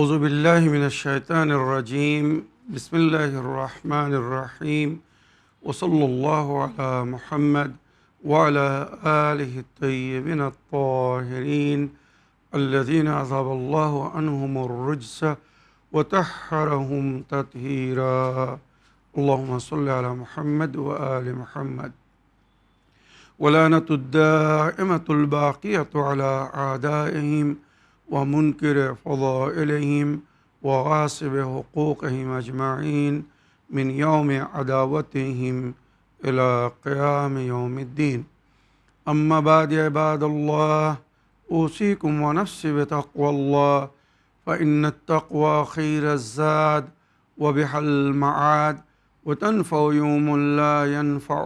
أعوذ بالله من الشيطان الرجيم بسم الله الرحمن الرحيم وصلى الله على محمد وعلى آله الطيبين الطاهرين الذين أذهب الله عنهم الرجس وطهرهم تطهيرا اللهم صل على محمد وآل محمد ولعنة الدائمة الباقية على أعدائهم ومنكر فضائلهم وغاصب حقوقهم أجمعين من يوم عداوتهم إلى قيام يوم الدين أما بعد عباد الله أوصيكم ونفسي بتقوى الله فإن التقوى خير الزاد وبها المعاد وتنفع يوم لا ينفع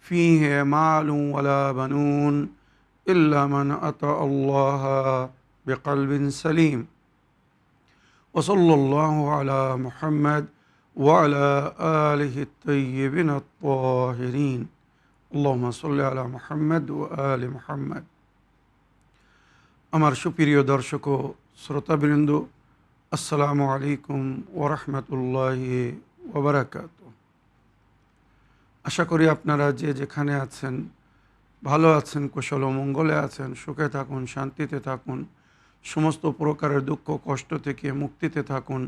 فيه مال ولا بنون إلا من أتى الله بقلب سليم وصلى الله على محمد وعلى آله الطيبين الطاهرين اللهم صل على محمد وآل محمد আমার সুপ্রিয় দর্শক ও শ্রোতাবৃন্দ আসসালামু আলাইকুম ওয়া রাহমাতুল্লাহি ওয়া বারাকাতুহু। আশা করি আপনারা যে যেখানে আছেন ভালো আছেন, কুশল ও মঙ্গলে আছেন, সুখে থাকুন, শান্তিতে থাকুন, সমস্ত প্রকারের দুঃখ কষ্ট থেকে মুক্তিতে থাকুন।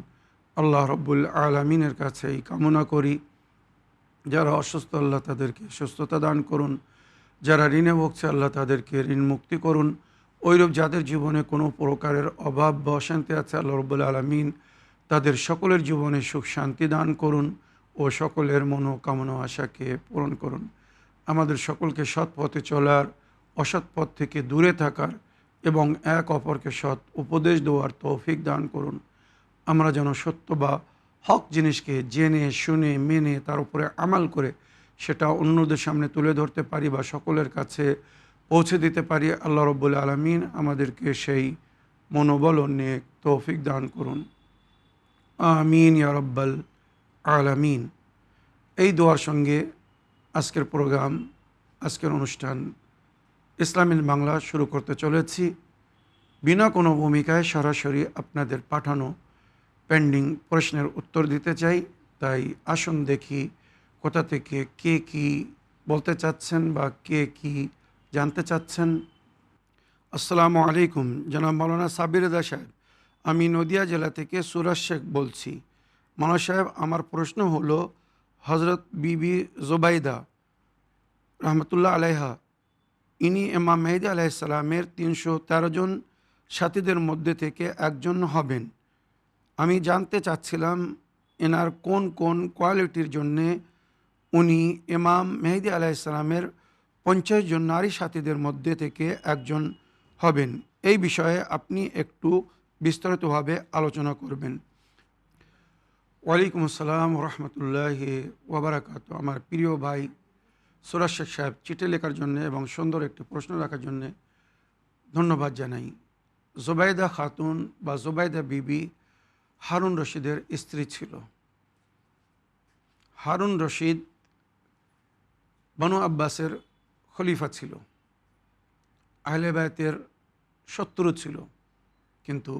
আল্লাহ রব্বুল আলামিনের কাছে এই কামনা করি। যারা অসুস্থ আল্লাহ তাদেরকে সুস্থতা দান করুন, যারা ঋণে ভুগছে আল্লাহ তাদেরকে ঋণ মুক্তি করুন। ওইরূপ যাদের জীবনে কোনো প্রকারের অভাব বা অশান্তি আছে আল্লাহ রব্বুল আলামিন তাদের সকলের জীবনে সুখ শান্তি দান করুন ও সকলের মনোকামনা আশাকে পূরণ করুন। আমাদের সকলকে সৎ পথে চলার, অসৎ পথ থেকে দূরে থাকার এবং এক অপরকে সৎ উপদেশ দেওয়ার তৌফিক দান করুন। আমরা যেন সত্য বা হক জিনিসকে জেনে শুনে মেনে তার উপরে আমাল করে সেটা অন্যদের সামনে তুলে ধরতে পারি বা সকলের কাছে পৌঁছে দিতে পারি। আল্লাহ রব্বুল আলামিন আমাদেরকে সেই মনোবল ও নেক তৌফিক দান করুন। আমিন ইয়া রাব্বাল আলামিন। এই দোয়ার সঙ্গে আজকের প্রোগ্রাম, আজকের অনুষ্ঠান ইসলামিক বাংলা শুরু করতে চলেছি। বিনা কোনো ভূমিকায় সরাসরি আপনাদের পাঠানো পেন্ডিং প্রশ্নের উত্তর দিতে চাই। তাই আসুন দেখি কোথা থেকে কে কি বলতে চাচ্ছেন বা কে কি জানতে চাচ্ছেন। আসসালামু আলাইকুম, জনাব মাওলানা সাব্বির রেজা সাহেব, আমি নদিয়া জেলা থেকে সুরাজ শেখ বলছি। মাওলানা সাহেব, আমার প্রশ্ন হলো, হজরত বিবি জুবাইদা রহমতুল্লাহ আলাইহা ইনি ইমাম মেহেদী আলাইহিসসালামের 313 জন সাথীদের মধ্যে থেকে একজন হবেন। আমি জানতে চাচ্ছিলাম এনার কোন কোন কোয়ালিটির জন্যে উনি ইমাম মেহেদী আলাইহিসসালামের 50 জন নারী সাথীদের মধ্যে থেকে একজন হবেন। এই বিষয়ে আপনি একটু বিস্তারিতভাবে আলোচনা করবেন। ওয়ালাইকুম আসসালাম রহমতুল্লাহি ওয়া বারাকাতুহু। আমার প্রিয় ভাই সুরাজ শেখ সাহেব, চিঠি লেখার জন্য এবং সুন্দর একটি প্রশ্ন রাখার জন্য ধন্যবাদ জানাই। জুবাইদা খাতুন বা জুবাইদা বিবি হারুন রশিদের স্ত্রী ছিল। হারুন রশিদ বনু আব্বাসের খলিফা ছিল, আহলে বায়তের শত্রু ছিল, কিন্তু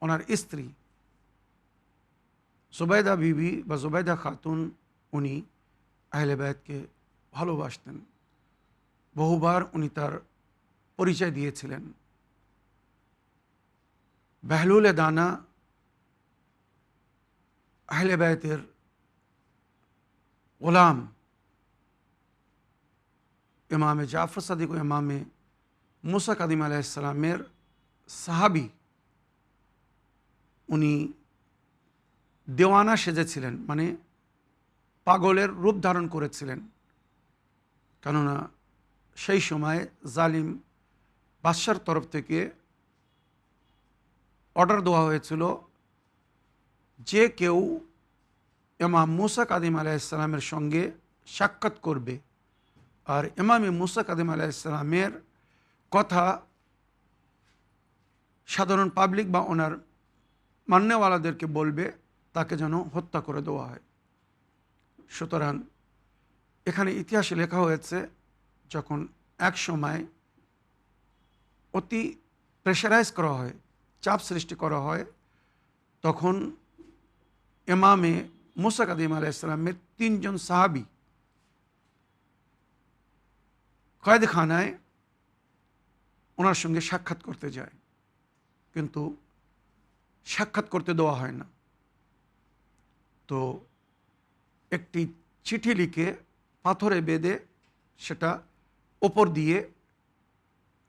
ওনার স্ত্রী জুবাইদা বিবি বা জুবাইদা খাতুন উনি আহলে বায়তকে ভালোবাসতেন। বহুবার উনি তার পরিচয় দিয়েছিলেন। বেহলুলে দানা আহলে বায়তের গোলাম ইমামে জাফর সাদিক ও ইমামে মুসা কাদিম আলাইহিসসালামের সাহাবি। উনি দেওয়ানা সেজেছিলেন, মানে পাগলের রূপ ধারণ করেছিলেন। কেননা সেই সময় জালিম বাদশার তরফ থেকে অর্ডার দেওয়া হয়েছিল, যে কেউ ইমাম মুসা কাদিম আলাইহিসসালামের সঙ্গে সাক্ষাৎ করবে আর ইমামে মুসা কাদিম আলাইহিসসালামের কথা সাধারণ পাবলিক বা ওনার মান্যওয়ালাদেরকে বলবে, তাকে যেন হত্যা করে দেওয়া হয়। সুতরাং এখানে ইতিহাসে লেখা হয়েছে, যখন এক সময় অতি প্রেশারাইজ করা হয়, চাপ সৃষ্টি করা হয়, তখন ইমামে মুসা কাদিম আলাইহিস সালামের 3 জন সাহাবী কয়েদখানায় ওনার সঙ্গে সাক্ষাৎ করতে যায়, কিন্তু সাক্ষাৎ করতে দেওয়া হয় না। তো একটি চিঠি লিখে পাথরে বেঁধে সেটা ওপর দিয়ে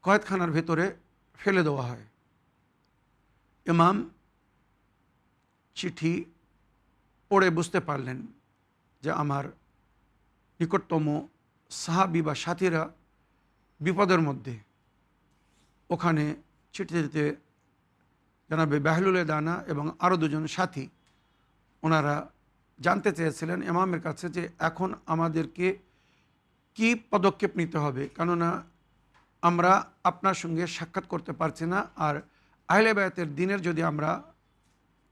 কয়েদখানার ভেতরে ফেলে দেওয়া হয়। ইমাম চিঠি পড়ে বুঝতে পারলেন যে আমার নিকটতম সাহাবী বা সাথীরা বিপদের মধ্যে। ওখানে চিঠিতে জনাবে বেহলুলে দানা এবং আরও 2 জন সাথী ওনারা জানতে চেয়েছিলেন ইমামের কাছে যে এখন আমাদেরকে কি পদক্ষেপ নিতে হবে, কেননা আমরা আপনার সঙ্গে সাক্ষাৎ করতে পারছি না, আর আহলে বায়াতের দিনের যদি আমরা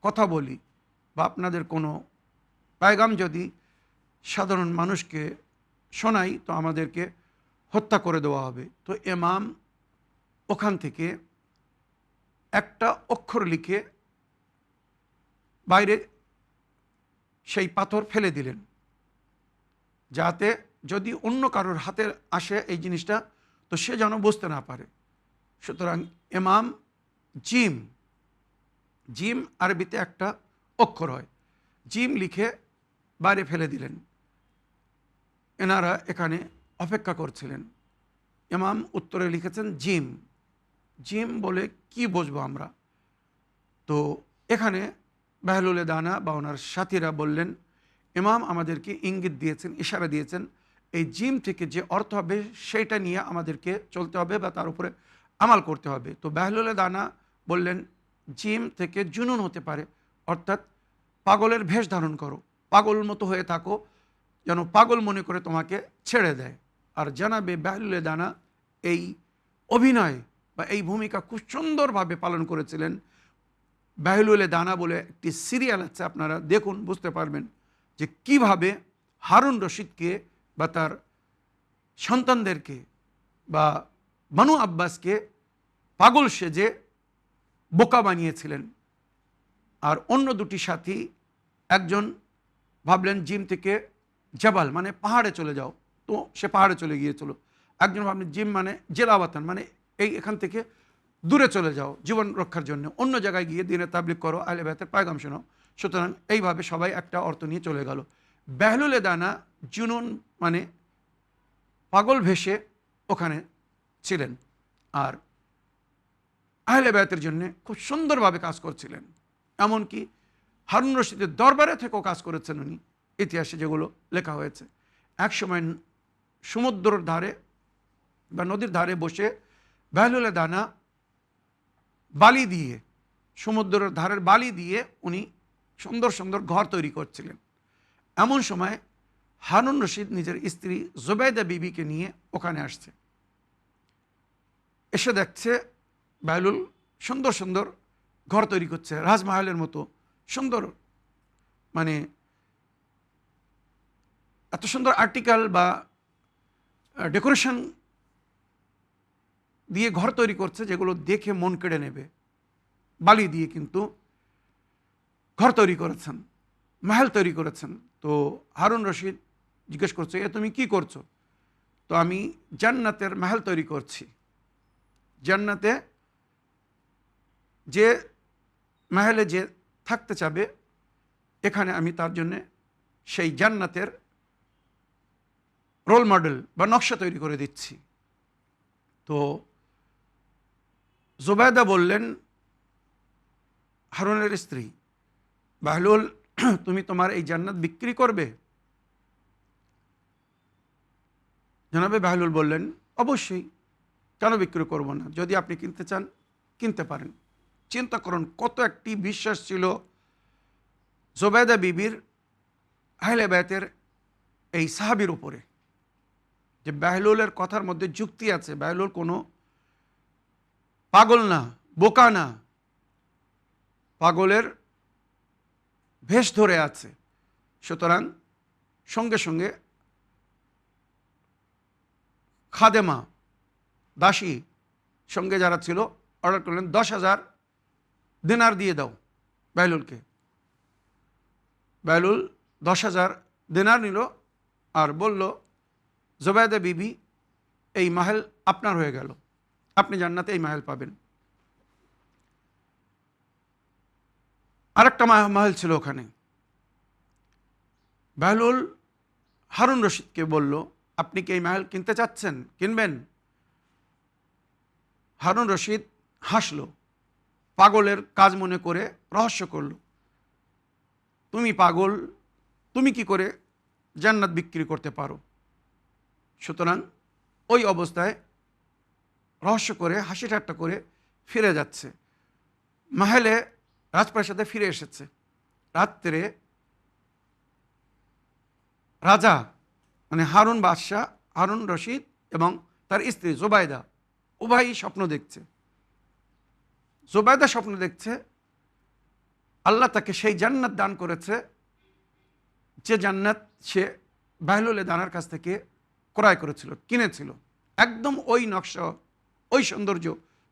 কথা বলি বা আপনাদের কোনো পায়গাম যদি সাধারণ মানুষকে শোনাই তো আমাদেরকে হত্যা করে দেওয়া হবে। তো ইমাম ওখান থেকে একটা অক্ষর লিখে বাইরে সেই পাথর ফেলে দিলেন, যাতে যদি অন্য কারোর হাতে আসে এই জিনিসটা তো সে যেন বুঝতে না পারে। সুতরাং ইমাম জিম জিম আরবিতে একটা অক্ষর হয়, জিম লিখে বাইরে ফেলে দিলেন। এনারা এখানে অপেক্ষা করছিলেন। ইমাম উত্তরে লিখেছেন জিম। জিম বলে কি বুঝবো আমরা? তো এখানে বেহলুলে দানা বা ওনার সাথীরা বললেন ইমাম আমাদেরকে ইঙ্গিত দিয়েছেন, ইশারা দিয়েছেন, এই জিম থেকে যে অর্থ হবে সেইটা নিয়ে আমাদেরকে চলতে হবে বা তার উপরে আমাল করতে হবে। তো বেহলুলে দানা বললেন জিম থেকে জুনুন হতে পারে, অর্থাৎ পাগলের ভেষ ধারণ করো, পাগল মতো হয়ে থাকো, যেন পাগল মনে করে তোমাকে ছেড়ে দেয়। আর জানাবে বেহলুলে দানা এই অভিনয় বা এই ভূমিকা খুব সুন্দরভাবে পালন করেছিলেন। বেহলুলে দানা বলে একটি সিরিয়াল আছে, আপনারা দেখুন বুঝতে পারবেন যে কিভাবে হারুন রশিদকে বা তার সন্তানদেরকে বা বানু আব্বাসকে পাগল সেজে বোকা বানিয়েছিলেন। আর অন্য 2টি সাথী, একজন ভাবলেন জিম থেকে জাবাল মানে পাহাড়ে চলে যাও, তো সে পাহাড়ে চলে গিয়েছিল। একজন ভাবলেন জিম মানে জেলাওয়াতান মানে এখান থেকে দূরে চলে যাও জীবন রক্ষার জন্য, অন্য জায়গায় গিয়ে দিনে তাবলিগ করো, আহলে বায়াতের পায়গাম শোনো। সুতরাং এইভাবে সবাই একটা অর্থ নিয়ে চলে গেল। বেহলুলে দানা জুনুন মানে পাগল ভেসে ওখানে ছিলেন, আর আহলে বায়াতের জন্য খুব সুন্দরভাবে কাজ করছিলেন। এমনকি হারুন রশিদের দরবারে থেকেও কাজ করেছেন উনি, ইতিহাসে যেগুলো লেখা হয়েছে। এক সময় সমুদ্রের ধারে বা নদীর ধারে বসে বেহলুলে দানা বালি দিয়ে, সমুদ্রের ধারের বালি দিয়ে উনি সুন্দর সুন্দর ঘর তৈরি করছিলেন। এমন সময় হারুন রশিদ নিজের স্ত্রী জুবাইদা বিবিকে নিয়ে ওখানে আসছে। এসে দেখছে বেহলুল সুন্দর সুন্দর ঘর তৈরি করছে, রাজমহলের মতো সুন্দর, মানে এত সুন্দর আর্টিকেল বা ডেকোরেশন দিয়ে ঘর তৈরি করছে যেগুলো দেখে মন কেড়ে নেবে। বালি দিয়ে কিন্তু ঘর তৈরি করেছেন, মহল তৈরি করেছেন। তো হারুন রশিদ জিজ্ঞেস করছে এ তুমি কি করছো? তো আমি জান্নাতের মহল তৈরি করছি। জান্নাতে যে মহলে যে থাকতে চাবে এখানে আমি তার জন্যে সেই জান্নাতের রোল মডেল বা নকশা তৈরি করে দিচ্ছি। তো জুবাইদা বললেন হারুনের স্ত্রী, বেহলুল তুমি তোমার এই জান্নাত বিক্রি করবে? জনাবে বেহলুল বললেন অবশ্যই, কেন বিক্রি করব না, যদি আপনি কিনতে চান কিনতে পারেন। চিন্তা করুন কত একটি বিশ্বাস ছিল জুবাইদা বিবির আহলে বায়াতের এই সাহাবীর উপরে, যে বেহলুলের কথার মধ্যে যুক্তি আছে, বেহলুল কোনো পাগল না, বোকা না, পাগলের ভেষ ধরে আছে। সুতরাং সঙ্গে সঙ্গে খাদেমা দাসী সঙ্গে যারা ছিল অর্ডার করলেন 10,000 দিনার দিয়ে দাও, বেহলুলকে। বেহলুল 10,000 দিনার নিল আর বলল, জুবাইদা বিবি, এই মাহেল আপনার হয়ে গেল, আপনি জান্নাতে এই মাহেল পাবেন। আরেকটা মাহেল ছিল ওখানে। বেহলুল হারুন রশিদকে বলল, আপনি কি এই মাহেল কিনতে চাচ্ছেন, কিনবেন? হারুন রশিদ হাসলো, পাগলের কাজ মনে করে রহস্য করল, তুমি পাগল, তুমি কি করে জান্নাত বিক্রি করতে পারো? সুতরাং ওই অবস্থায় রহস্য করে হাসি ঠাট্টা করে ফিরে যাচ্ছে। মাহেলে রাজপ্রাসাদে ফিরে এসেছে। রাত্রে রাজা মানে হারুন বাদশাহ, হারুন রশিদ এবং তার স্ত্রী জুবাইদা উভয়ই স্বপ্ন দেখছে। জুবাইদা স্বপ্ন দেখছে আল্লাহ তাকে সেই জান্নাত দান করেছে যে জান্নাত সে বেহলুলে দানার কাছ থেকে ক্রয় করেছিল, কিনেছিল। একদম ওই নকশা, ওই সৌন্দর্য,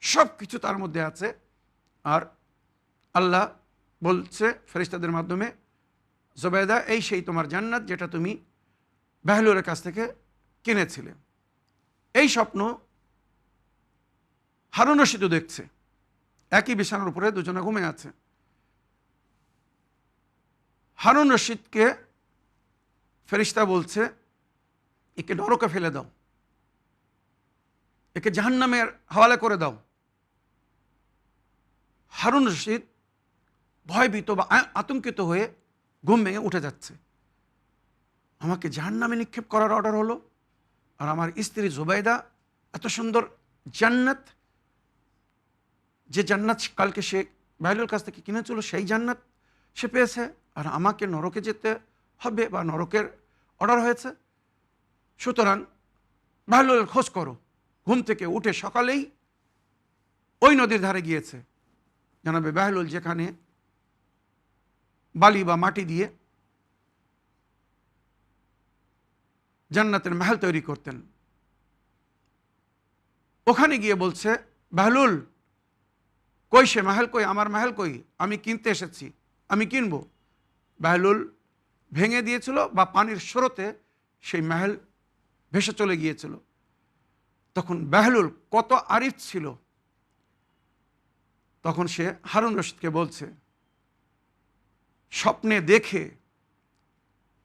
সব কিছু তার মধ্যে আছে। আর আল্লাহ বলছে ফেরেশতাদের মাধ্যমে, জুবাইদা, এই সেই তোমার জান্নাত যেটা তুমি বেহলুলের কাছ থেকে কিনেছিলে। এই স্বপ্ন হারুন রশিদও দেখছে। একই বিছানার উপরে দুজনে ঘুমে আছে। হারুন রশিদকে ফেরেশতা বলছে, একে নরকে ফেলে দাও, একে জাহান্নামের হাওয়ালে করে দাও। হারুন রশিদ ভয়ভীত বা আতঙ্কিত হয়ে ঘুম ভেঙে উঠে যাচ্ছে। আমাকে জাহান্নামে নিক্ষেপ করার অর্ডার হলো, আর আমার স্ত্রী জুবাইদা এত সুন্দর জান্নাত, যে জান্নাত কালকে সে বেহলুলের কাছ থেকে কিনেছিল, সেই জান্নাত সে পেয়েছে, আর আমাকে নরকে যেতে হবে বা নরকের অর্ডার হয়েছে। সুতরাং বেহলুলের খোঁজ করো। ঘুম থেকে উঠে সকালেই ওই নদীর ধারে গিয়েছে। জানাবে বেহলুল যেখানে বালি বা মাটি দিয়ে জান্নাতের মাহেল তৈরি করতেন, ওখানে গিয়ে বলছে, বেহলুল কই সে মাহেল, কই আমার মাহেল, কই, আমি কিনতে এসেছি, আমি কিনবো। বেহলুল ভেঙে দিয়েছিল বা পানির স্রোতে সেই মাহেল ভেসে চলে গিয়েছিল। তখন বেহলুল কত আরিফ ছিল, তখন সে হারুন রশিদকে বলছে, স্বপ্নে দেখে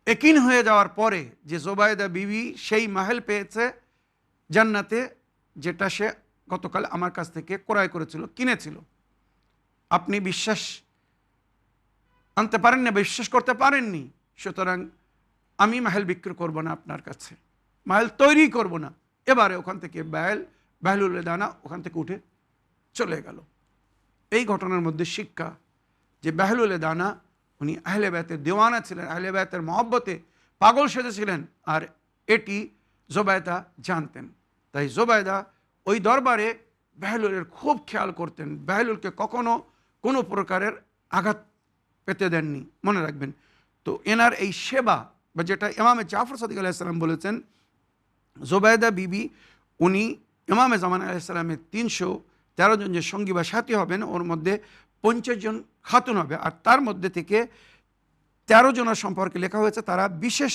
একিন হয়ে যাওয়ার পরে যে জুবাইদা বিবি সেই মাহেল পেয়েছে জান্নাতে, যেটা সে গতকাল আমার কাছ থেকে ক্রয় করেছিল, কিনেছিল। আপনি বিশ্বাস আনতে পারেন না, বিশ্বাস করতে পারেননি। সুতরাং আমি মাহেল বিক্রি করব না আপনার কাছে, মাহেল তৈরি করব না। এবারে ওখান থেকে বেহলুলের দানা ওখান থেকে উঠে চলে গেল। এই ঘটনার মধ্যে শিক্ষা যে বেহলুলের দানা উনি আহলে বাইতের দেওয়ানা ছিলেন, আহলে বাইতের মহব্বতে পাগল সেজেছিলেন, আর এটি জুবাইদা জানতেন। তাই জুবাইদা ওই দরবারে বেহলুলের খুব খেয়াল করতেন, বেহলুলকে কখনো কোনো প্রকারের আঘাত পেতে দেননি, মনে রাখবেন। তো এনার এই সেবা বা যেটা ইমামে জাফর সাদিক আলাইহিস সালাম বলেছেন, জুবাইদা বিবি উনি ইমামে জামান আলাইহিস সালামের 313 জন যে সঙ্গী বা সাথী হবেন, ওর মধ্যে 50 জন খাতুন হবে, আর তার মধ্যে থেকে 13 জনের সম্পর্কে লেখা হয়েছে তারা বিশেষ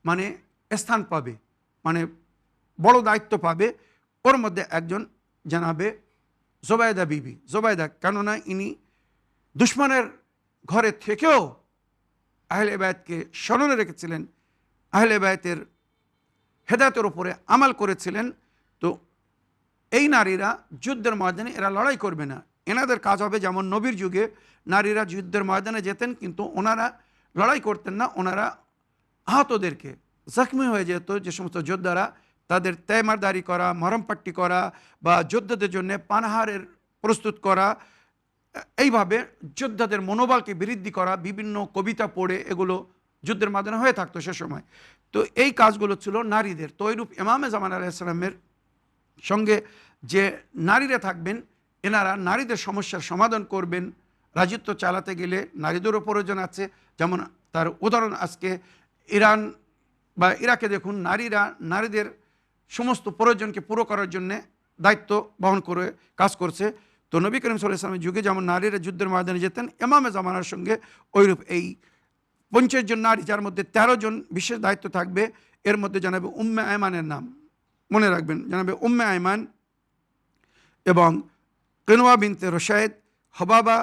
মানে স্থান পাবে, মানে বড় দায়িত্ব পাবে। ওর মধ্যে একজন জানাবে জুবাইদা বিবি। জুবাইদা, কেননা ইনি দুশ্মনের ঘরে থেকেও আহলে বায়তকে স্মরণে রেখেছিলেন, আহলে বায়তের হেদায়েতের উপরে আমাল করেছিলেন। তো এই নারীরা যুদ্ধের ময়দানে এরা লড়াই করবে না, এনাদের কাজ হবে যেমন নবীর যুগে নারীরা যুদ্ধের ময়দানে যেতেন, কিন্তু ওনারা লড়াই করতেন না, ওনারা আহতদেরকে, জখমি হয়ে যেত যে সমস্ত যোদ্ধারা, তাদের তেমারদারি করা, মরমপাট্টি করা বা যোদ্ধাদের জন্য পানাহারের প্রস্তুত করা, এইভাবে যোদ্ধাদের মনোবলকে বৃদ্ধি করা, বিভিন্ন কবিতা পড়ে এগুলো যুদ্ধের ময়দানে হয়ে থাকতো সে সময়। তো এই কাজগুলো ছিল নারীদের। তো এইরূপ ইমামে জামান আলাইহিস সালামের সঙ্গে যে নারীরা থাকবেন, এনারা নারীদের সমস্যার সমাধান করবেন। রাজত্ব চালাতে গেলে নারীদেরও প্রয়োজন আছে। যেমন তার উদাহরণ আজকে ইরান বা ইরাকে দেখুন, নারীরা নারীদের সমস্ত প্রয়োজনকে পুরো করার জন্যে দায়িত্ব বহন করে কাজ করছে। তো নবী করিম সাল্লাল্লাহু আলাইহি ওয়াসাল্লামের যুগে যেমন নারীরা যুদ্ধের ময়দানে যেতেন, ইমামে জামানার সঙ্গে ওইরূপ এই 50 জন নারী, যার মধ্যে 13 জন বিশেষ দায়িত্ব থাকবে। এর মধ্যে জানাবে উম্মে আয়মানের নাম মনে রাখবেন, জানাবে উম্মে আয়মান এবং কিনওয়া বিনতে রশায়েদ, হবাবা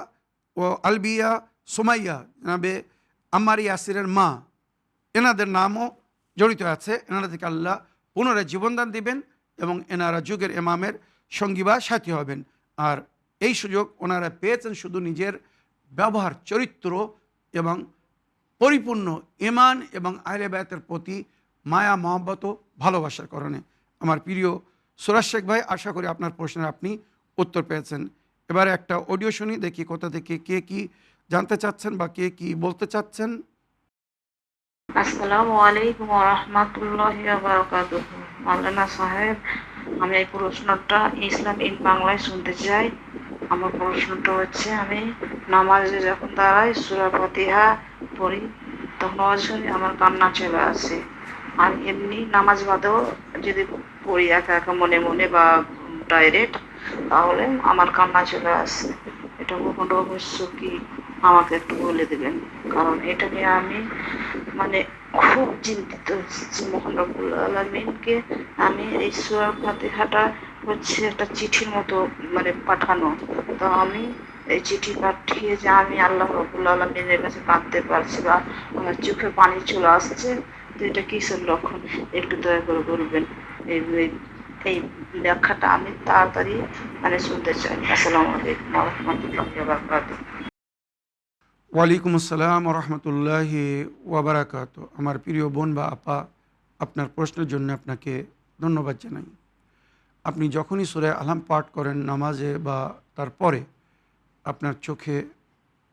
ও আলবিয়া, সুমাইয়া জানাবে আম্মার ইয়াসিরের মা, এনাদের নামও জড়িত আছে। এনারা থেকে আল্লাহ পুনরায় জীবনদান দিবেন এবং এনারা যুগের ইমামের সঙ্গী বা সাথী হবেন। আর এই সুযোগ ওনারা পেয়েছেন শুধু নিজের ব্যবহার, চরিত্র এবং পরিপূর্ণ ঈমান এবং আহলে বায়তের প্রতি মায়া মহব্বত ও ভালোবাসার কারণে। আমার প্রিয় সুরাজ শেখ ভাই, আশা করি আপনার প্রশ্নের আপনি উত্তর পেয়েছেন। এবারে একটা অডিও শুনি, দেখি কোথা থেকে কে কি জানতে চাচ্ছেন বা কে কি বলতে চাচ্ছেন। আসসালামু আলাইকুম ওয়া রাহমাতুল্লাহি ওয়া বারাকাতুহু। মাওলানা সাহেব, আমি এই প্রশ্নটা ইসলাম ইন বাংলায় শুনতে চাই। আমার প্রশ্নটা হচ্ছে, আমি নামাজে যখন দাঁড়াই সূরা ফাতিহা পড়ি, তখন অবশ্যই আমার কান্না চলে আসে। আর এমনি নামাজ বাদেও যদি পড়ি একা একা মনে মনে বা ডাইরেক্ট, তাহলে আমার কান্না চলে আসে। এটা কখন রহস্য কি আমাকে একটু বলে দেবেন, কারণ এটা নিয়ে আমি মানে খুব চিন্তিত হচ্ছি। মহান রব্বুল আলামিনকে আমি এই সূরা ফাতিহাটা হচ্ছে একটা চিঠির মতো মানে পাঠানো। তো আমি এই চিঠি পাঠিয়ে যে আমি আল্লাহ রব্বুল আলামিনের কাছে কাঁদতে পারছি বা আমার চোখে পানি চলে আসছে, তো এটা কিসের লক্ষণ একটু দয়া করে বলবেন। এই এই ব্যাখ্যাটা আমি তাড়াতাড়ি মানে শুনতে চাই। আসসালামু আলাইকুম ওয়া রাহমাতুল্লাহি ওয়া বারাকাতুহু। ওয়ালাইকুম আসসালাম রহমতুল্লাহি ওয়াবারাকাত। আমার প্রিয় বোন বা আপা, আপনার প্রশ্নের জন্য আপনাকে ধন্যবাদ জানাই। আপনি যখনই সূরা আলাম পাঠ করেন নামাজে বা তারপরে আপনার চোখে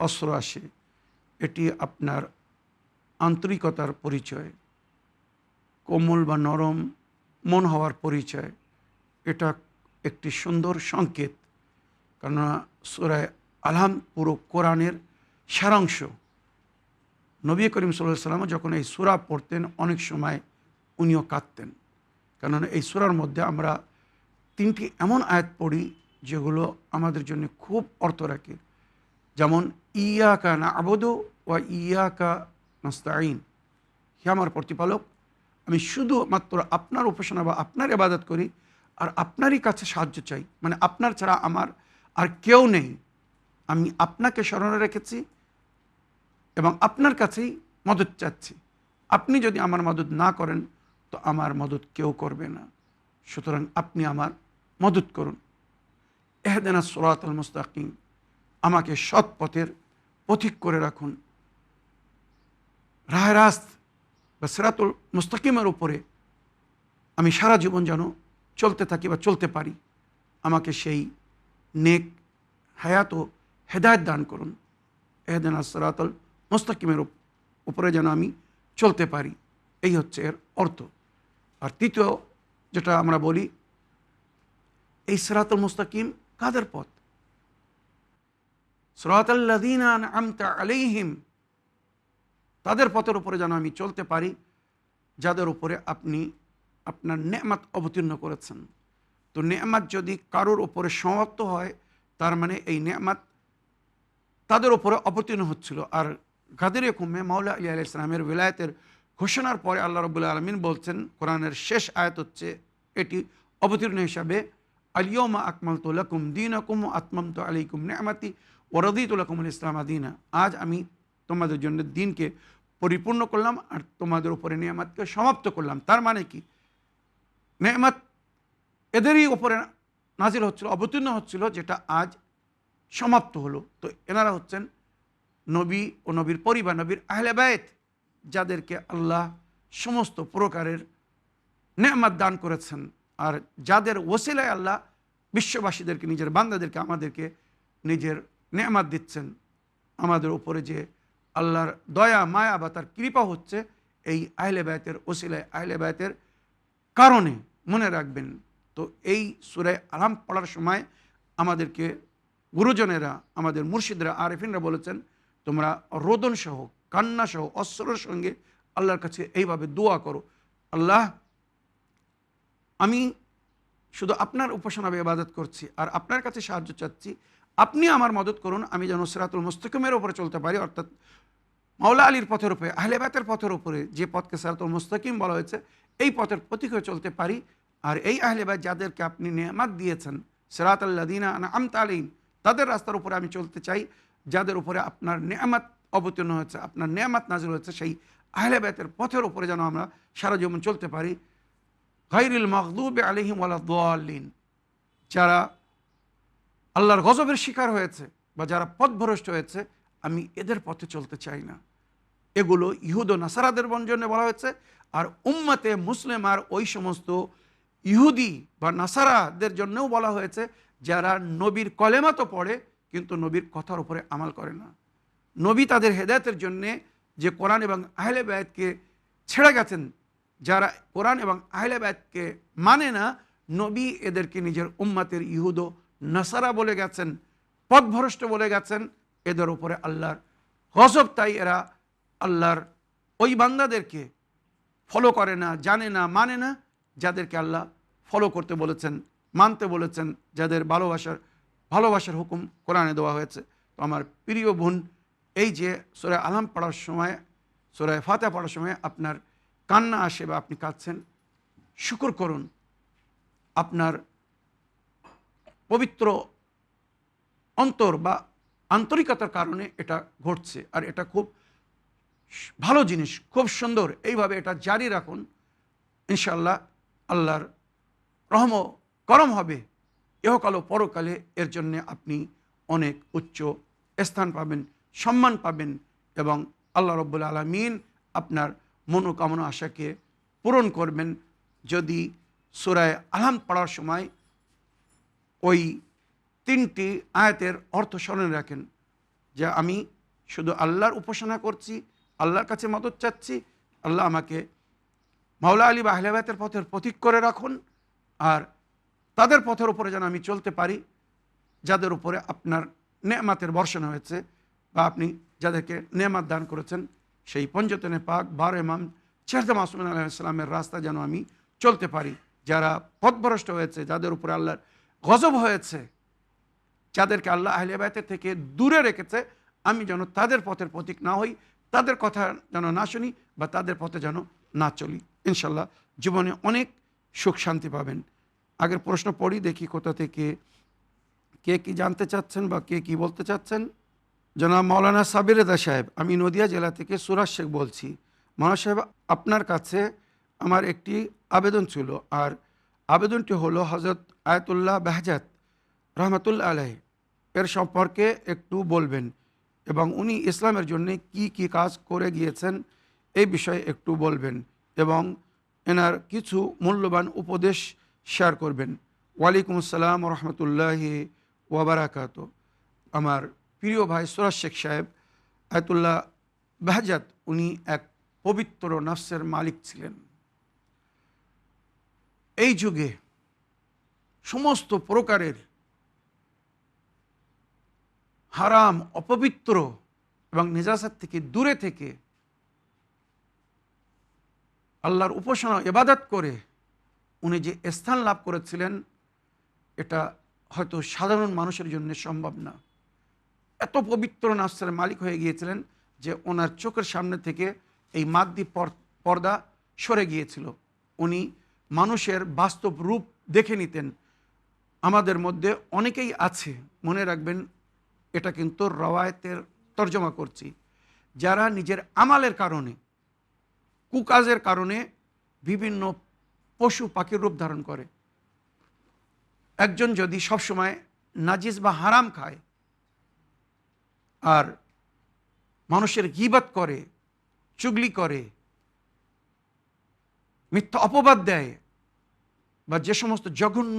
অশ্রু আসে, এটি আপনার আন্তরিকতার পরিচয়, কোমল বা নরম মন হওয়ার পরিচয়। এটা একটি সুন্দর সংকেত, কেননা সূরা আলাম পুরো কোরআনের সারাংশ। নবী করিম সাল্লাল্লাহু আলাইহি ওয়াসাল্লাম যখন এই সূরা পড়তেন, অনেক সময় উনিও কাঁদতেন, কেননা এই সূরার মধ্যে আমরা 3টি এমন আয়াত পড়ি যেগুলো আমাদের জন্য খুব অর্থ রাখে। যেমন ইয়াকা না'বুদু ওয়া ইয়াকা নাস্তাঈন, হে আমার প্রতিপালক, আমি শুধুমাত্র আপনার উপাসনা বা আপনার ইবাদত করি আর আপনারই কাছে সাহায্য চাই, মানে আপনার ছাড়া আমার আর কেউ নেই। আমি আপনাকে স্মরণে রেখেছি এবং আপনার কাছেই মদত চাচ্ছি। আপনি যদি আমার মদত না করেন তো আমার মদত কেউ করবে না, সুতরাং আপনি আমার মদত করুন। ইহদিনাস সিরাতাল মুস্তাকিম, আমাকে সৎ পথের পথিক করে রাখুন। রাহে রাস্ত বা সিরাতুল মুস্তাকিমের উপরে আমি সারা জীবন যেন চলতে থাকি বা চলতে পারি। আমাকে সেই নেক হায়াত ও হেদায়েত দান করুন। ইহদিনাস সিরাতাল মুস্তাকিমের উপরে যেন আমি চলতে পারি, এই হচ্ছে এর অর্থ। আর তৃতীয় যেটা আমরা বলি, এই সিরাতুল মুস্তাকিম কাদের পথ? সিরাতাল্লাযীনা আন'আমতা আলাইহিম, তাদের পথের উপরে যেন আমি চলতে পারি যাদের উপরে আপনি আপনার নেয়ামত অবতীর্ণ করেছেন। তো নেয়ামত যদি কারোর উপরে সমাপ্ত হয়, তার মানে এই নেয়ামত তাদের উপরে অবতীর্ণ হচ্ছিল। আর গাদির কুমে মাওলা আলী আলাইহিস সালামের বিলায়েতের ঘোষণার পরে আল্লাহ রাব্বুল আলামিন বলছেন, কোরআনের শেষ আয়াত হচ্ছে এটি অবতীর্ণ হিসাবে, আল-ইয়াওমা আকমালতু লাকুম দীনাকুম ওয়া আতমামতু আলাইকুম নি'মাতি ওয়া রাদিতু লাকুমুল ইসলামা দীনা, আজ আমি তোমাদের জন্য দিনকে পরিপূর্ণ করলাম আর তোমাদের উপরে নেয়ামতকে সমাপ্ত করলাম। তার মানে কি, নেয়ামত এদেরই উপরে নাজিল হচ্ছিল, অবতীর্ণ হচ্ছিল, যেটা আজ সমাপ্ত হলো। তো এনারা হচ্ছেন নবী ও নবীর পরিবার, নবীর আহলে বায়ত, যাদেরকে আল্লাহ সমস্ত প্রকারের নেয়ামত দান করেছেন আর যাদের ওসিলায় আল্লাহ বিশ্ববাসীদেরকে, নিজের বান্দাদেরকে, আমাদেরকে নিজের নেয়ামত দিচ্ছেন। আমাদের উপরে যে আল্লাহর দয়া মায়া বা তার কৃপা হচ্ছে এই আহলে বায়তের ওসিলায়, আহলে বায়তের কারণে। মনে রাখবেন, তো এই সূরা আলাম পড়ার সময় আমাদেরকে গুরুজনেরা, আমাদের মুর্শিদরা, আরেফিনরা বলেছেন, তোমরা রোদন সহ, কান্না সহ, অশ্রুর সঙ্গে আল্লাহর কাছে এইভাবে দোয়া করো, আল্লাহ আমি শুধু আপনার উপাসনা ইবাদত করছি আর আপনার কাছে সাহায্য চাচ্ছি, আপনি আমার মদত করুন আমি যেন সিরাতুল মুস্তাকিমের উপরে চলতে পারি, অর্থাৎ মাওলা আলীর পথের উপরে, আহলে বাইতের পথের উপরে, যে পথকে সিরাতুল মুস্তাকিম বলা হয়েছে, এই পথের প্রতীক হয়ে চলতে পারি। আর এই আহলে বাইত যাদেরকে আপনি নেয়ামত দিয়েছেন, সিরাতাল্লাযীনা আনআমতা আলাইহিম, তাদের রাস্তার উপরে আমি চলতে চাই, যাদের উপরে আপনার নেয়ামত অবতীর্ণ হয়েছে, আপনার নেয়ামত নাযিল হয়েছে, সেই আহলে বাইতের পথের উপরে যেন আমরা সারা জীবন চলতে পারি। গায়রিল মাগদুবি আলাইহিম ওয়ালাদ-দাল্লিন, যারা আল্লাহর গজবের শিকার হয়েছে বা যারা পথভ্রষ্ট হয়েছে, আমি এদের পথে চলতে চাই না। এগুলো ইহুদ ও নাসারাদের জন্য বলা হয়েছে। আর উম্মতে মুসলিম আর ওই সমস্ত ইহুদি বা নাসারাদের জন্যও বলা হয়েছে যারা নবীর কলেমা তো পড়ে কিন্তু নবীর কথার উপরে আমাল করে না। নবী তাদের হেদায়েতের জন্যে যে কোরআন এবং আহলে বায়াতকে ছেড়ে গেছেন, যারা কোরআন এবং আহলে বায়াতকে মানে না, নবী এদেরকে নিজের উম্মতের ইহুদ ও নাসারা বলে গেছেন, পথভ্রষ্ট বলে গেছেন। এদের উপরে আল্লাহর গজব, তাই এরা আল্লাহর ওই বান্দাদেরকে ফলো করে না, জানে না, মানে না, যাদেরকে আল্লাহ ফলো করতে বলেছেন, মানতে বলেছেন, যাদের ভালোবাসার হুকুম কোরআনে দেওয়া হয়েছে। তো আমার প্রিয় বোন, এই যে সূরা আলাম পড়ার সময়, সূরা ফাতিহা পড়ার সময় আপনার কান্না আসে বা আপনি কাঁদছেন, শুকর করুন, আপনার পবিত্র অন্তর বা আন্তরিকতার কারণে এটা ঘটছে। আর এটা খুব ভালো জিনিস, খুব সুন্দর। এইভাবে এটা জারি রাখুন, ইনশাআল্লাহ আল্লাহর রহম করম হবে ইহকাল ও পরকালে। এর জন্যে আপনি অনেক উচ্চ স্থান পাবেন, সম্মান পাবেন এবং আল্লাহ রব্বুল আলামিন আপনার মনোকামনা আশাকে পূরণ করবেন যদি সূরা আলাম পড়ার সময় ওই 3টি আয়াতের অর্থ স্মরণে রাখেন, যে আমি শুধু আল্লাহর উপাসনা করছি, আল্লাহর কাছে মদত চাচ্ছি, আল্লাহ আমাকে মাওলা আলী বা আহলে বাইতের পথের প্রতীক করে রাখুন, আর তাদের পথের উপরে যেন আমি চলতে পারি যাদের উপরে আপনার নেয়ামতের বর্ষণ হয়েছে, বা আপনি যাদেরকে নেয়ামত দান করেছেন, সেই পঞ্জতনে পাক 12 ইমাম চেহরতে মাসুমিন আলাইহিস সালামের রাস্তা যেন আমি চলতে পারি। যারা পথভ্রষ্ট হয়েছে, যাদের উপরে আল্লাহর গজব হয়েছে, যাদেরকে আল্লাহ আহলে বাইতের থেকে দূরে রেখেছে, আমি যেন তাদের পথের প্রতীক না হই, তাদের কথা যেন না শুনি বা তাদের পথে যেন না চলি। ইনশাল্লাহ জীবনে অনেক সুখ শান্তি পাবেন। আগের প্রশ্ন পড়ি, দেখি কোথা থেকে কে কি জানতে চাচ্ছেন বা কে কি বলতে চাচ্ছেন। জনাব মাওলানা সাবির রেজা সাহেব, আমি নদিয়া জেলা থেকে সুরাজ শেখ বলছি। মাওলানা সাহেব, আপনার কাছে আমার একটি আবেদন ছিল, আর আবেদনটি হলো হযরত আয়াতুল্লাহ বাহজাত রহমতুল্লাহ আলাইহি এর সম্পর্কে একটু বলবেন এবং উনি ইসলামের জন্য কি কি কাজ করে গিয়েছেন এই বিষয়ে একটু বলবেন এবং এনার কিছু মূল্যবান উপদেশ শেয়ার করবেন। ওয়ালাইকুম আসসালাম রহমতুল্লাহি ওয়াবারাকাত। আমার প্রিয় ভাই সুরাজ শেখ সাহেব, আয়াতুল্লাহ বাহজাত উনি এক পবিত্র নফসের মালিক ছিলেন। এই যুগে সমস্ত প্রকারের হারাম, অপবিত্র এবং নিজাসাত থেকে দূরে থেকে আল্লাহর উপাসনা ইবাদত করে উনি যে স্থান লাভ করেছিলেন, এটা হয়তো সাধারণ মানুষের জন্য সম্ভব না। এত পবিত্র নফসের মালিক হয়ে গিয়েছিলেন যে ওনার চোখের সামনে থেকে এই মাদ্দি পর্দা সরে গিয়েছিল। উনি মানুষের বাস্তব রূপ দেখে নিতেন। আমাদের মধ্যে অনেকেই আছে, মনে রাখবেন এটা কিন্তু রওয়ায়েতের তর্জমা করছি, যারা নিজের আমালের কারণে, কুকাজের কারণে বিভিন্ন পশু পাখির রূপ ধারণ করে। একজন যদি সবসময় নাজিস বা হারাম খায় আর মানুষের গীবত করে, চুগলি করে, মিথ্যা অপবাদ দেয়, বা যে সমস্ত জঘন্য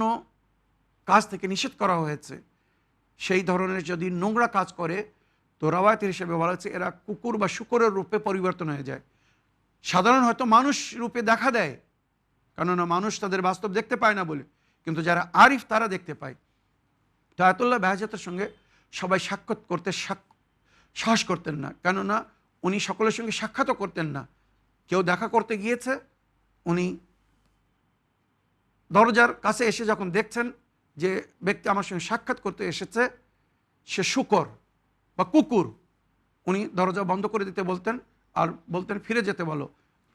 কাজ থেকে নিষেধ করা হয়েছে সেই ধরনের যদি নোংরা কাজ করে, তো রওয়ায়াতের হিসেবে বলা হচ্ছে এরা কুকুর বা শূকরের রূপে পরিবর্তন হয়ে যায়। সাধারণ হয়তো মানুষ রূপে দেখা দেয়, কেননা মানুষ তাদের বাস্তব দেখতে পায় না বলে, কিন্তু যারা আরিফ তারা দেখতে পায়। তো আয়াতুল্লাহ বাহজাতের সঙ্গে সবাই সাক্ষাৎ করতে সাহস করতেন না, কেননা উনি সকলের সঙ্গে সাক্ষাৎও করতেন না। কেউ দেখা করতে গিয়েছে, উনি দরজার কাছে এসে যখন দেখছেন যে ব্যক্তি আমার সঙ্গে সাক্ষাৎ করতে এসেছে সে শূকর বা কুকুর, উনি দরজা বন্ধ করে দিতে বলতেন আর বলতেন ফিরে যেতে বলো,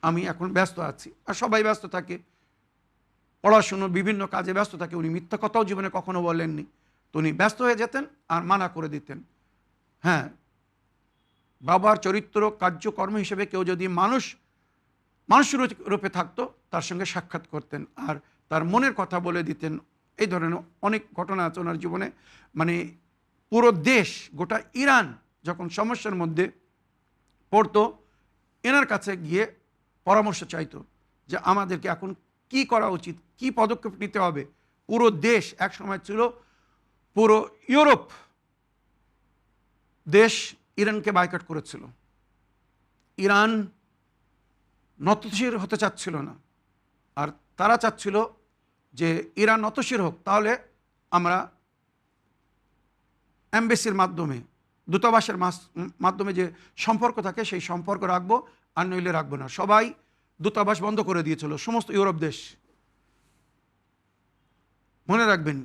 আমি এখন ব্যস্ত আছি। আর সবাই ব্যস্ত থাকে, পড়াশুনো বিভিন্ন কাজে ব্যস্ত থাকে, উনি মিথ্যা কথাও জীবনে কখনো বলেননি। তো উনি ব্যস্ত হয়ে যেতেন আর মানা করে দিতেন। হ্যাঁ, বাবার চরিত্র কার্যকর্ম হিসেবে কেউ যদি মানুষ রূপে থাকতো তার সঙ্গে সাক্ষাৎ করতেন আর তার মনের কথা বলে দিতেন। এই ধরনের অনেক ঘটনা আছে ওনার জীবনে। মানে পুরো দেশ, গোটা ইরান যখন সমস্যার মধ্যে পড়তো, এনার কাছে গিয়ে পরামর্শ চাইতো যে আমাদেরকে এখন কি করা উচিত, কি পদক্ষেপ নিতে হবে। পুরো দেশ এক সময় ছিল, পুরো ইউরোপ দেশ ইরানকে বাইকট করেছিল। ইরান নতশির হতে চাচ্ছিল না, আর তারা চাচ্ছিল যে ইরান নতশির হোক, তাহলে আমরা অ্যাম্বাসির মাধ্যমে, দূতাবাসের মাধ্যমে যে সম্পর্ক থাকে সেই সম্পর্ক রাখবো, আর নইলে রাখবো না। সবাই দূতাবাস বন্ধ করে দিয়েছিল, সমস্ত ইউরোপ দেশ। মনে রাখবেন,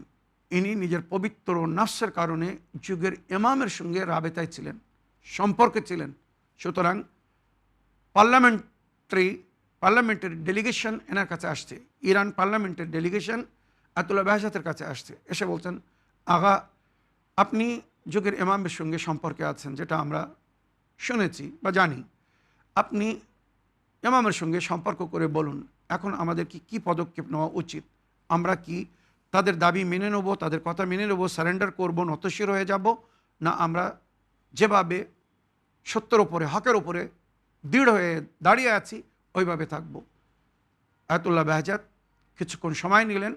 ইনি নিজের পবিত্র নাফসের কারণে যুগের ইমামের সঙ্গে রাবেতায় ছিলেন, সম্পর্কে ছিলেন। সুতরাং পার্লামেন্টের ডেলিগেশন এনার কাছে আসছে, ইরান পার্লামেন্টের ডেলিগেশন আয়াতুল্লাহ বাহজাতের কাছে আসছে, এসে বলছেন আগা আপনি যুগের ইমামের সঙ্গে সম্পর্কে আছেন, যেটা আমরা শুনেছি বা জানি, আপনি ইমামের সঙ্গে সম্পর্ক করে বলুন এখন আমাদের কি পদক্ষেপ নেওয়া উচিত। আমরা কি তাদের দাবি মেনে নেব, তাদের কথা মেনে নেব, সারেন্ডার করব, নতশির হয়ে যাব, না আমরা যেভাবে সত্যের ওপরে, হকের ওপরে দৃঢ় হয়ে দাঁড়িয়ে আছি ওইভাবে থাকব। আয়াতুল্লাহ বাহজাত কিছুক্ষণ সময় নিলেন,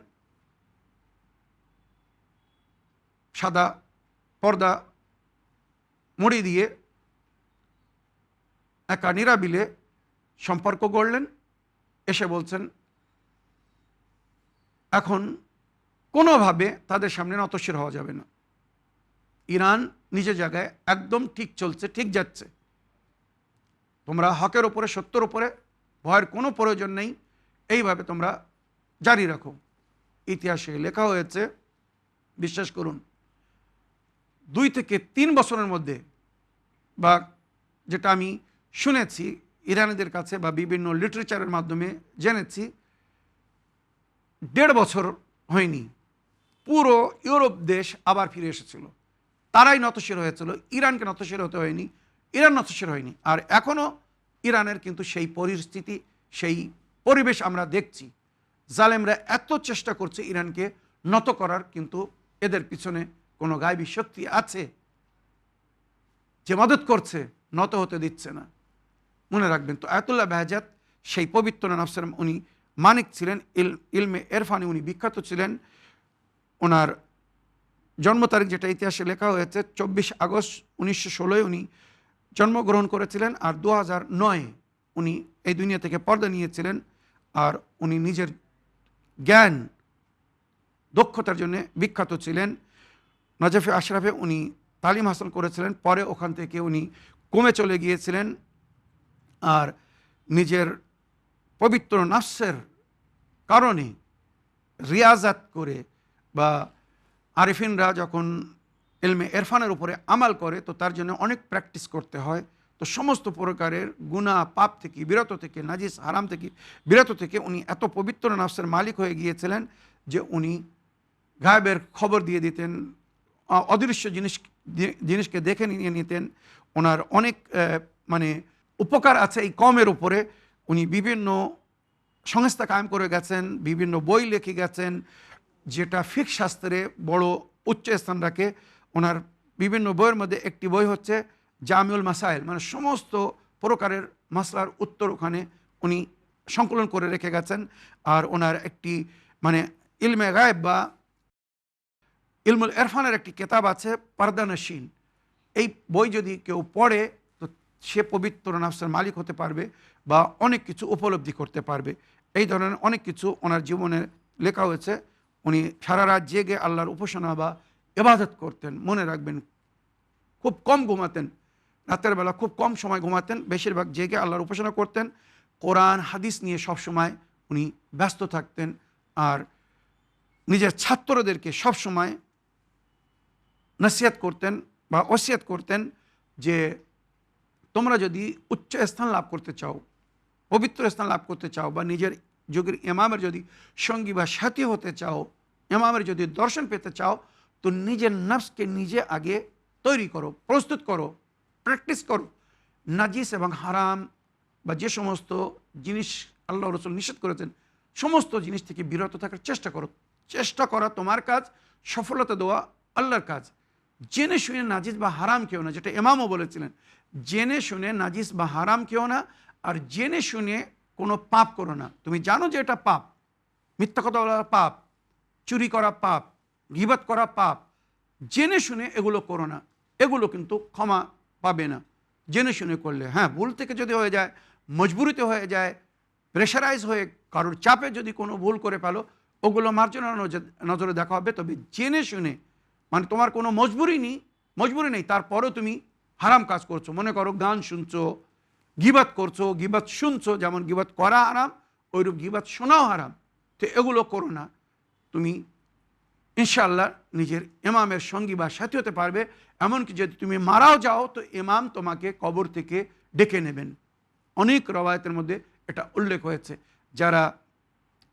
সাদা পর্দা মুড়ি দিয়ে একা নিরাবিলে সম্পর্ক গড়লেন। এসে বলছেন এখন কোনোভাবে তাদের সামনে নতশির হওয়া যাবে না। ইরান নিজের জায়গায় একদম ঠিক চলছে, ঠিক যাচ্ছে। তোমরা হকের ওপরে, সত্যের ওপরে ভয়ের কোনো প্রয়োজন নেই, এইভাবে তোমরা জারি রাখো। ইতিহাসে লেখা হয়েছে, বিশ্বাস করুন, 2 থেকে 3 বছরের মধ্যে, বা যেটা আমি শুনেছি ইরানিদের কাছে বা বিভিন্ন লিটারেচারের মাধ্যমে জেনেছি, 1.5 বছর হয়নি, পুরো ইউরোপ দেশ আবার ফিরে এসেছিল। তারাই নতশির হয়েছিল, ইরানকে নতশির হতে হয়নি, ইরান নতশির হয়নি। আর এখনও ইরানের কিন্তু সেই পরিস্থিতি, সেই পরিবেশ আমরা দেখছি। জালেমরা এত চেষ্টা করছে ইরানকে নত করার, কিন্তু এদের পিছনে কোনো গায়বী শক্তি আছে যে মদত করছে, নত হতে দিচ্ছে না। মনে রাখবেন। তো আয়াতুল্লাহ বাহজাত সেই পবিত্র নফসের উনি মানিক ছিলেন, ইলমে এরফানি উনি বিখ্যাত ছিলেন। ওনার জন্ম তারিখ যেটা ইতিহাসে লেখা হয়েছে 24 আগস্ট 1916 উনি জন্মগ্রহণ করেছিলেন, আর 2009 উনি এই দুনিয়া থেকে পর্দা নিয়েছিলেন। আর উনি নিজের জ্ঞান দক্ষতার জন্য বিখ্যাত ছিলেন। নজফে আশরাফে উনি তালিম হাসিল করেছিলেন, পরে ওখান থেকে উনি কমে চলে গিয়েছিলেন। আর নিজের পবিত্র নাফসের কারণে রিয়াজাত করে, বা আরিফিনরা যখন ইলমে এরফানের উপরে আমাল করে তো তার জন্য অনেক প্র্যাকটিস করতে হয়। তো সমস্ত প্রকারের গুনাহ পাপ থেকে বিরত থেকে, নাজিস হারাম থেকে বিরত থেকে উনি এত পবিত্র নাফসের মালিক হয়ে গিয়েছিলেন যে উনি গায়েবের খবর দিয়ে দিতেন, অদৃশ্য জিনিসকে দেখে নিয়ে নিতেন। ওনার অনেক মানে উপকার আছে এই কমের উপরে। উনি বিভিন্ন সংস্থা কায়েম করে গেছেন, বিভিন্ন বই লিখে গেছেন, যেটা ফিকহ শাস্ত্রে বড় উচ্চ স্থান রাখে। ওনার বিভিন্ন বইয়ের মধ্যে একটি বই হচ্ছে জামিউল মাসাইল, মানে সমস্ত প্রকারের মাসলার উত্তর ওখানে উনি সংকলন করে রেখে গেছেন। আর ওনার একটি মানে ইলমে গায়েব বা ইলমুল এরফানের একটি কেতাব আছে পারদানশীন। এই বই যদি কেউ পড়ে তো সে পবিত্র নাফসের মালিক হতে পারবে বা অনেক কিছু উপলব্ধি করতে পারবে। এই ধরনের অনেক কিছু ওনার জীবনে লেখা হয়েছে। উনি সারা রাত জেগে আল্লাহর উপাসনা বা ইবাদত করতেন। মনে রাখবেন, খুব কম ঘুমাতেন, রাতের বেলা খুব কম সময় ঘুমাতেন, বেশিরভাগ জেগে আল্লাহর উপাসনা করতেন। কোরআন হাদিস নিয়ে সবসময় উনি ব্যস্ত থাকতেন। আর নিজের ছাত্রদেরকে সবসময় নসিহত করতেন বা ওসিয়ত করতেন যে তোমরা যদি উচ্চ স্থান লাভ করতে চাও, পবিত্র স্থান লাভ করতে চাও, বা নিজের যুগের ইমামের যদি সঙ্গী বা সাথী হতে চাও, ইমামের যদি দর্শন পেতে চাও, তো নিজের নফসকে নিজে আগে তৈরি করো, প্রস্তুত করো, প্র্যাকটিস করো। নাজিস এবং হারাম বা যে সমস্ত জিনিস আল্লাহ রসুল নিষেধ করেছেন সমস্ত জিনিস থেকে বিরত থাকার চেষ্টা করো। চেষ্টা করা তোমার কাজ, সফলতা দেওয়া আল্লাহর কাজ। জেনে শুনে নাজিস বা হারাম কেউ না, যেটা ইমামও বলেছিলেন, জেনে শুনে নাজিস বা হারাম কেউ না, আর জেনে শুনে কোনো পাপ করো না। তুমি জানো যে এটা পাপ, মিথ্যা কথা বলা পাপ, চুরি করা পাপ, গীবত করা পাপ, জেনে শুনে এগুলো করো না। এগুলো কিন্তু ক্ষমা পাবে না জেনে শুনে করলে। হ্যাঁ, ভুল থেকে যদি হয়ে যায়, মজবুরিতে হয়ে যায়, প্রেশারাইজ হয়ে কারোর চাপে যদি কোনো ভুল করে ফেলো, ওগুলো মার্জনা নজরে দেখা হবে। তবে জেনে শুনে, মানে তোমার কোনো মজবুরি নেই, তারপরেও তুমি হারাম কাজ করছো। মনে করো গান শুনছো, গীবত করছো, গীবত শুনছো, যেমন গীবত করা হারাম ওইরূপ গীবত শোনাও হারাম। তো এগুলো করো না। তুমি ইনশাআল্লাহ নিজের ইমামের সঙ্গী বা সাথী হতে পারবে। এমনকি যদি তুমি মারাও যাও তো ইমাম তোমাকে কবর থেকে ডেকে নেবেন। অনেক রওয়ায়াতের মধ্যে এটা উল্লেখ হয়েছে। যারা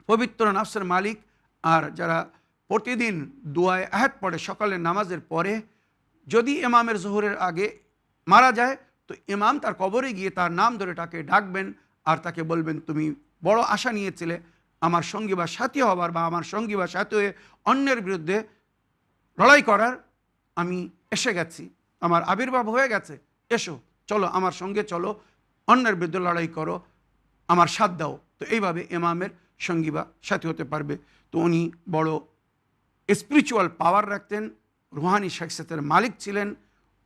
পবিত্র নফসের মালিক আর যারা প্রতিদিন দুয়ায় আহাত পড়ে সকালের নামাজের পরে, যদি ইমামের জোহরের আগে মারা যায় তো ইমাম তার কবরে গিয়ে তার নাম ধরে তাকে ডাকবেন আর তাকে বলবেন, তুমি বড় আশা নিয়েছিলে আমার সঙ্গী বা সাথী হবার, বা আমার সঙ্গী বা সাথী হয়ে অন্যের বিরুদ্ধে লড়াই করার, আমি এসে গেছি, আমার আবির্ভাব হয়ে গেছে, এসো, চলো আমার সঙ্গে চলো, অন্যের বিরুদ্ধে লড়াই করো, আমার সাথ দাও। তো এইভাবে ইমামের সঙ্গী বা সাথী হতে পারবে। তো উনি বড় স্পিরিচুয়াল পাওয়ার রাখতেন, রুহানি শাখসিয়তের মালিক ছিলেন।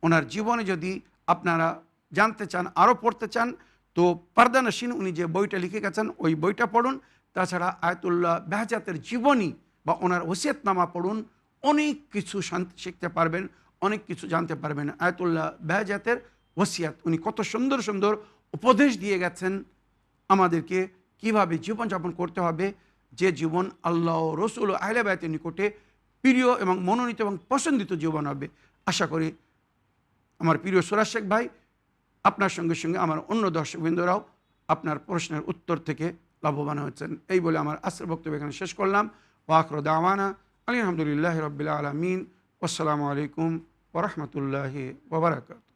ওনার জীবনে যদি আপনারা জানতে চান, আরও পড়তে চান, তো পর্দা নশীন উনি যে বইটা লিখে গেছেন ওই বইটা পড়ুন। তাছাড়া আয়াতুল্লাহ বেহজাতের জীবনী বা ওনার ওসিয়তনামা পড়ুন, অনেক কিছু শিখতে পারবেন, অনেক কিছু জানতে পারবেন। আয়াতুল্লাহ বেহজাতের ওসিয়াত, উনি কত সুন্দর সুন্দর উপদেশ দিয়ে গেছেন আমাদেরকে কিভাবে জীবনযাপন করতে হবে, যে জীবন আল্লাহ রসুল ও আহলে বায়তের নিকটে প্রিয় এবং মনোনীত এবং পছন্দিত জীবন হবে। আশা করি আমার প্রিয় সুরাজ শেখ ভাই আপনার সঙ্গে সঙ্গে আমার অন্য দর্শকবৃন্দরাও আপনার প্রশ্নের উত্তর থেকে লাভবান হয়েছেন। এই বলে আমার আজকের বক্তব্য এখানে শেষ করলাম। ওয়াখিরু দাওয়ানা আলহামদুলিল্লাহি রাব্বিল আলামিন। আসসালামু আলাইকুম ওয়া রাহমাতুল্লাহি ওয়া বারাকাতুহু।